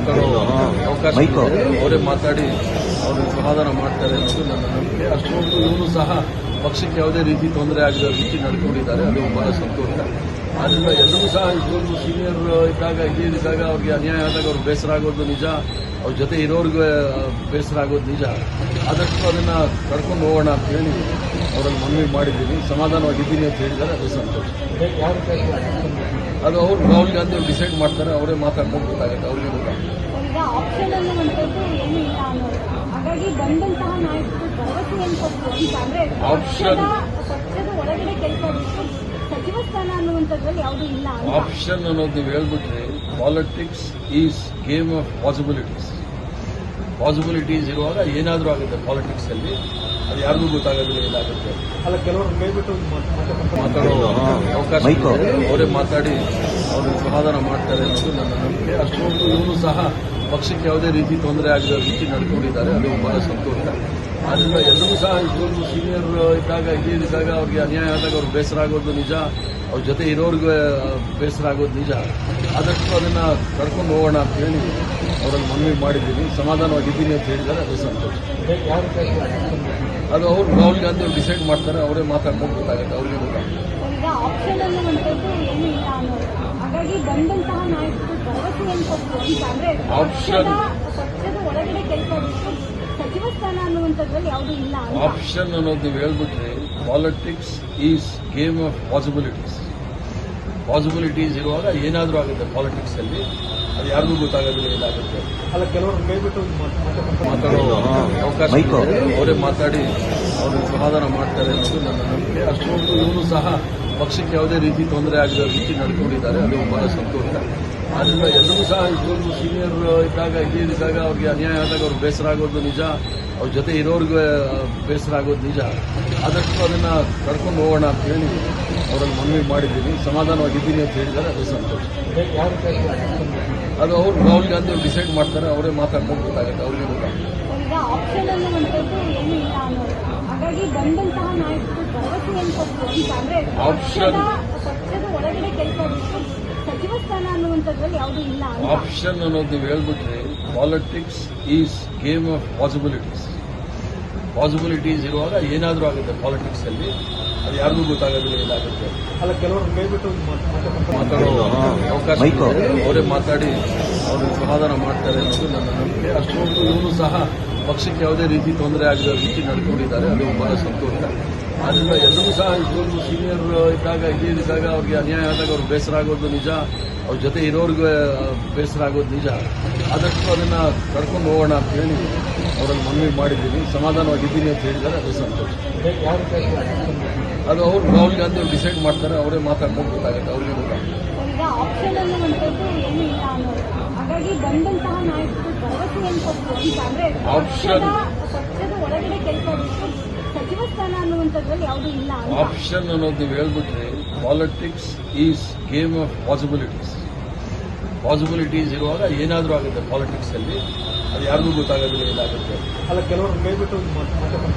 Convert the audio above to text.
ಮಾತಾಡೋ ಅವಕಾಶ ಇದೆ. ಅವರೇ ಮಾತಾಡಿ ಅವ್ರನ್ನ ಸಮಾಧಾನ ಮಾಡ್ತಾರೆ ಅನ್ನೋದು ನನ್ನ ನಂಬಿಕೆ. ಅಷ್ಟೊಂದು ಇವನು ಸಹ ಪಕ್ಷಕ್ಕೆ ಯಾವುದೇ ರೀತಿ ತೊಂದರೆ ಆಗದ ರೀತಿ ನಡ್ಕೊಂಡಿದ್ದಾರೆ. ಅದು ಬಹಳ ಸಂತೋಷ. ಆದ್ದರಿಂದ ಎಲ್ಲರೂ ಸಹ ಇಷ್ಟೊಂದು ಸೀನಿಯರ್ ಇದ್ದಾಗ ಹಿರಿಯರಿದ್ದಾಗ ಅವ್ರಿಗೆ ಅನ್ಯಾಯ ಆದಾಗ ಅವ್ರಿಗೆ ಬೇಸರ ಆಗೋದು ನಿಜ, ಅವ್ರ ಜೊತೆ ಇರೋರಿಗೆ ಬೇಸರ ಆಗೋದು ನಿಜ. ಆದಷ್ಟು ಅದನ್ನ ಕರ್ಕೊಂಡು ಹೋಗೋಣ ಅಂತ ಹೇಳಿ ಅವರಲ್ಲಿ ಮನವಿ ಮಾಡಿದ್ದೀನಿ. ಸಮಾಧಾನವಾಗಿದ್ದೀನಿ ಅಂತ ಹೇಳಿದ್ದಾರೆ. ಅದು ಸಂತೋಷ. ಅದು ಅವ್ರು ರಾಹುಲ್ ಗಾಂಧಿ ಅವರು ಡಿಸೈಡ್ ಮಾಡ್ತಾರೆ. ಅವರೇ ಮಾತಾಡ್ಕೊಂಡು ಗೊತ್ತಾಗುತ್ತೆ. ಅವ್ರಿಗೆ ಗೊತ್ತಾಗುತ್ತೆ. ಈಗ ಆಪ್ಷನ್ ಅನ್ನುವಂಥದ್ದು ಏನೂ ಇಲ್ಲ ಅನ್ನೋದು. ಹಾಗಾಗಿ ಬಂದಂತಹ ನಾಯಕರು ಭರವಸೆಯನ್ನು ಕೊಟ್ಟು ಅಂದ್ರೆ ಪಕ್ಷದ ಒಳಗಡೆ ಕೆಲಸ ಸಚಿವ ಸ್ಥಾನ ಅನ್ನುವಂಥದ್ರಲ್ಲಿ ಯಾವುದೂ ಇಲ್ಲ. ಆಪ್ಷನ್ ಅನ್ನೋದು ನೀವು ಹೇಳ್ಬಿಟ್ರೆ politics is game of possibilities ಇರುವಾಗ ಏನಾದರೂ ಆಗುತ್ತೆ ಪಾಲಿಟಿಕ್ಸ್ ಅಲ್ಲಿ. ಅದು ಯಾರಿಗೂ ಗೊತ್ತಾಗೋದಿಲ್ಲ ಏನಾಗುತ್ತೆ. ಅಲ್ಲ, ಕೆಲವರು ಕೈಬಿಟ್ಟು ಮಾತಾಡೋ ಅವಕಾಶ ಇದೆ. ಅವರೇ ಮಾತಾಡಿ ಅವ್ರನ್ನ ಸಮಾಧಾನ ಮಾಡ್ತಾರೆ ಅನ್ನೋದು ನನ್ನ ನಂಬಿಕೆ. ಅಷ್ಟೊಂದು ಇವನು ಸಹ ಪಕ್ಷಕ್ಕೆ ಯಾವುದೇ ರೀತಿ ತೊಂದರೆ ಆಗದ ರೀತಿ ನಡ್ಕೊಂಡಿದ್ದಾರೆ. ಅದು ಬಹಳ ಸಂತೋಷ. ಆದ್ದರಿಂದ ಎಲ್ಲರೂ ಸಹ ಇಷ್ಟೊಂದು ಸೀನಿಯರ್ ಇದ್ದಾಗ ಹಿರಿಯರಿದ್ದಾಗ ಅವ್ರಿಗೆ ಅನ್ಯಾಯ ಆದಾಗ ಅವ್ರಿಗೆ ಬೇಸರ ಆಗೋದು ನಿಜ, ಅವ್ರ ಜೊತೆ ಇರೋರಿಗೆ ಬೇಸರ ಆಗೋದು ನಿಜ. ಆದಷ್ಟು ಅದನ್ನ ಕರ್ಕೊಂಡು ಹೋಗೋಣ ಅಂತ ಹೇಳಿ ಅವರಲ್ಲಿ ಮನವಿ ಮಾಡಿದ್ದೀನಿ. ಸಮಾಧಾನವಾಗಿದ್ದೀನಿ ಅಂತ ಹೇಳಿದ್ದಾರೆ. ಅದು ಸಂತೋಷ. ಅದು ಅವ್ರು ರಾಹುಲ್ ಗಾಂಧಿ ಅವರು ಡಿಸೈಡ್ ಮಾಡ್ತಾರೆ. ಅವರೇ ಮಾತಾಡ್ಕೊಂಡು ಗೊತ್ತಾಗುತ್ತೆ. ಅವ್ರಿಗೆ ಗೊತ್ತಾಗುತ್ತೆ. ಈಗ ಆಪ್ಷನ್ ಅನ್ನುವಂಥದ್ದು ಏನೂ ಇಲ್ಲ ಅನ್ನೋದು. ಹಾಗಾಗಿ ಬಂದಂತಹ ನಾಯಕರು ಭರವಸೆಯನ್ನು ಕೊಟ್ಟು ಅಂದ್ರೆ ಪಕ್ಷದ ಒಳಗಡೆ ಕೆಲಸ ಸಚಿವ ಸ್ಥಾನ ಅನ್ನುವಂಥದ್ರಲ್ಲಿ ಯಾವುದೂ ಇಲ್ಲ. ಆಪ್ಷನ್ ಅನ್ನೋದು ನೀವು ಹೇಳ್ಬಿಟ್ರೆ politics is game of possibilities ಇರುವಾಗ ಏನಾದರೂ ಆಗುತ್ತೆ ಪಾಲಿಟಿಕ್ಸ್ ಅಲ್ಲಿ. ಅದು ಯಾರಿಗೂ ಗೊತ್ತಾಗೋದಿಲ್ಲ ಏನಾಗುತ್ತೆ. ಅಲ್ಲ, ಕೆಲವರು ಕೈಬಿಟ್ಟು ಮಾತಾಡೋ ಅವಕಾಶ ಇದೆ. ಅವರೇ ಮಾತಾಡಿ ಅವ್ರನ್ನ ಸಮಾಧಾನ ಮಾಡ್ತಾರೆ ಅನ್ನೋದು ನನ್ನ ನಂಬಿಕೆ. ಅಷ್ಟೊಂದು ಇವನು ಸಹ ಪಕ್ಷಕ್ಕೆ ಯಾವುದೇ ರೀತಿ ತೊಂದರೆ ಆಗದ ರೀತಿ ನಡ್ಕೊಂಡಿದ್ದಾರೆ. ಅದು ಬಹಳ ಸಂತೋಷ. ಆದ್ದರಿಂದ ಎಲ್ಲರೂ ಸಹ ಇಷ್ಟೊಂದು ಸೀನಿಯರ್ ಇದ್ದಾಗ ಹಿರಿಯರಿದ್ದಾಗ ಅವ್ರಿಗೆ ಅನ್ಯಾಯ ಆದಾಗ ಅವ್ರಿಗೆ ಬೇಸರ ಆಗೋದು ನಿಜ, ಅವ್ರ ಜೊತೆ ಇರೋರಿಗೆ ಬೇಸರ ಆಗೋದು ನಿಜ. ಆದಷ್ಟು ಅದನ್ನ ಕರ್ಕೊಂಡು ಹೋಗೋಣ ಅಂತ ಹೇಳಿ ಅವರಲ್ಲಿ ಮನವಿ ಮಾಡಿದ್ದೀನಿ. ಸಮಾಧಾನವಾಗಿದ್ದೀನಿ ಅಂತ ಹೇಳಿದ್ದಾರೆ. ಅದು ಸಂತೋಷ. ಅದು ಅವ್ರು ರಾಹುಲ್ ಗಾಂಧಿ ಅವರು ಡಿಸೈಡ್ ಮಾಡ್ತಾರೆ. ಅವರೇ ಮಾತಾಡ್ಕೊಂಡು ಗೊತ್ತಾಗುತ್ತೆ. ಅವ್ರಿಗೆ ಗೊತ್ತಾಗುತ್ತೆ. ಈಗ ಆಪ್ಷನ್ ಅನ್ನುವಂಥದ್ದು ಏನೂ ಇಲ್ಲ ಅನ್ನೋದು. ಹಾಗಾಗಿ ಬಂದಂತಹ ನಾಯಕರು ಭರವಸೆಯನ್ನು ಕೊಟ್ಟು ಅಂದ್ರೆ ಪಕ್ಷದ ಒಳಗಡೆ ಕೆಲಸ ಸಚಿವ ಸ್ಥಾನ ಅನ್ನುವಂಥದ್ರಲ್ಲಿ ಯಾವುದೂ ಇಲ್ಲ. ಆಪ್ಷನ್ ಅನ್ನೋದು ನೀವು ಹೇಳ್ಬಿಟ್ರೆ politics is game of possibilities ಇರುವಾಗ ಏನಾದರೂ ಆಗುತ್ತೆ ಪಾಲಿಟಿಕ್ಸ್ ಅಲ್ಲಿ. ಅದು ಯಾರಿಗೂ ಗೊತ್ತಾಗೋದಿಲ್ಲ ಏನಾಗುತ್ತೆ. ಅಲ್ಲ, ಕೆಲವರು ಕೈಬಿಟ್ಟು ಮಾತಾಡೋ ಅವಕಾಶ ಇದೆ. ಅವರೇ ಮಾತಾಡಿ ಅವ್ರನ್ನ ಸಮಾಧಾನ ಮಾಡ್ತಾರೆ ಅನ್ನೋದು ನನ್ನ ನಂಬಿಕೆ. ಅಷ್ಟೊಂದು ಇವನು ಸಹ ಪಕ್ಷಕ್ಕೆ ಯಾವುದೇ ರೀತಿ ತೊಂದರೆ ಆಗದ ರೀತಿ ನಡ್ಕೊಂಡಿದ್ದಾರೆ. ಅದು ಬಹಳ ಸಂತೋಷ. ಆದ್ದರಿಂದ ಎಲ್ಲರೂ ಸಹ ಇಷ್ಟೊಂದು ಸೀನಿಯರ್ ಇದ್ದಾಗ ಹಿರಿಯರಿದ್ದಾಗ ಅವ್ರಿಗೆ ಅನ್ಯಾಯ ಆದಾಗ ಅವ್ರಿಗೆ ಬೇಸರ ಆಗೋದು ನಿಜ, ಅವ್ರ ಜೊತೆ ಇರೋರಿಗೆ ಬೇಸರ ಆಗೋದು ನಿಜ. ಆದಷ್ಟು ಅದನ್ನ ಕರ್ಕೊಂಡು ಹೋಗೋಣ ಅಂತ ಹೇಳಿ ಅವರಲ್ಲಿ ಮನವಿ ಮಾಡಿದ್ದೀನಿ. ಸಮಾಧಾನವಾಗಿದ್ದೀನಿ ಅಂತ ಹೇಳಿದ್ದಾರೆ. ಅದು ಸಂತೋಷ. ಅದು ಅವ್ರು ರಾಹುಲ್ ಗಾಂಧಿ ಅವರು ಡಿಸೈಡ್ ಮಾಡ್ತಾರೆ. ಅವರೇ ಮಾತಾಡ್ಕೊಂಡು ಗೊತ್ತಾಗುತ್ತೆ. ಅವ್ರಿಗೆ ಗೊತ್ತಾಗುತ್ತೆ. ಈಗ ಆಪ್ಷನ್ ಅನ್ನುವಂಥದ್ದು ಏನೂ ಇಲ್ಲ ಅನ್ನೋದು. ಹಾಗಾಗಿ ಬಂದಂತಹ ನಾಯಕರು ಭರವಸೆಯನ್ನು ಕೊಟ್ಟು ಅಂದ್ರೆ ಪಕ್ಷದ ಒಳಗಡೆ ಕೆಲಸ ಸಚಿವ ಸ್ಥಾನ ಅನ್ನುವಂಥದ್ರಲ್ಲಿ ಯಾವುದೂ ಇಲ್ಲ. ಆಪ್ಷನ್ ಅನ್ನೋದು ನೀವು ಹೇಳ್ಬಿಟ್ರೆ politics is game of possibilities ಇರುವಾಗ ಏನಾದರೂ ಆಗುತ್ತೆ ಪಾಲಿಟಿಕ್ಸ್ ಅಲ್ಲಿ. ಅದು ಯಾರಿಗೂ ಗೊತ್ತಾಗೋದಿಲ್ಲ ಏನಾಗುತ್ತೆ. ಅಲ್ಲ, ಕೆಲವರು ಕೈಬಿಟ್ಟು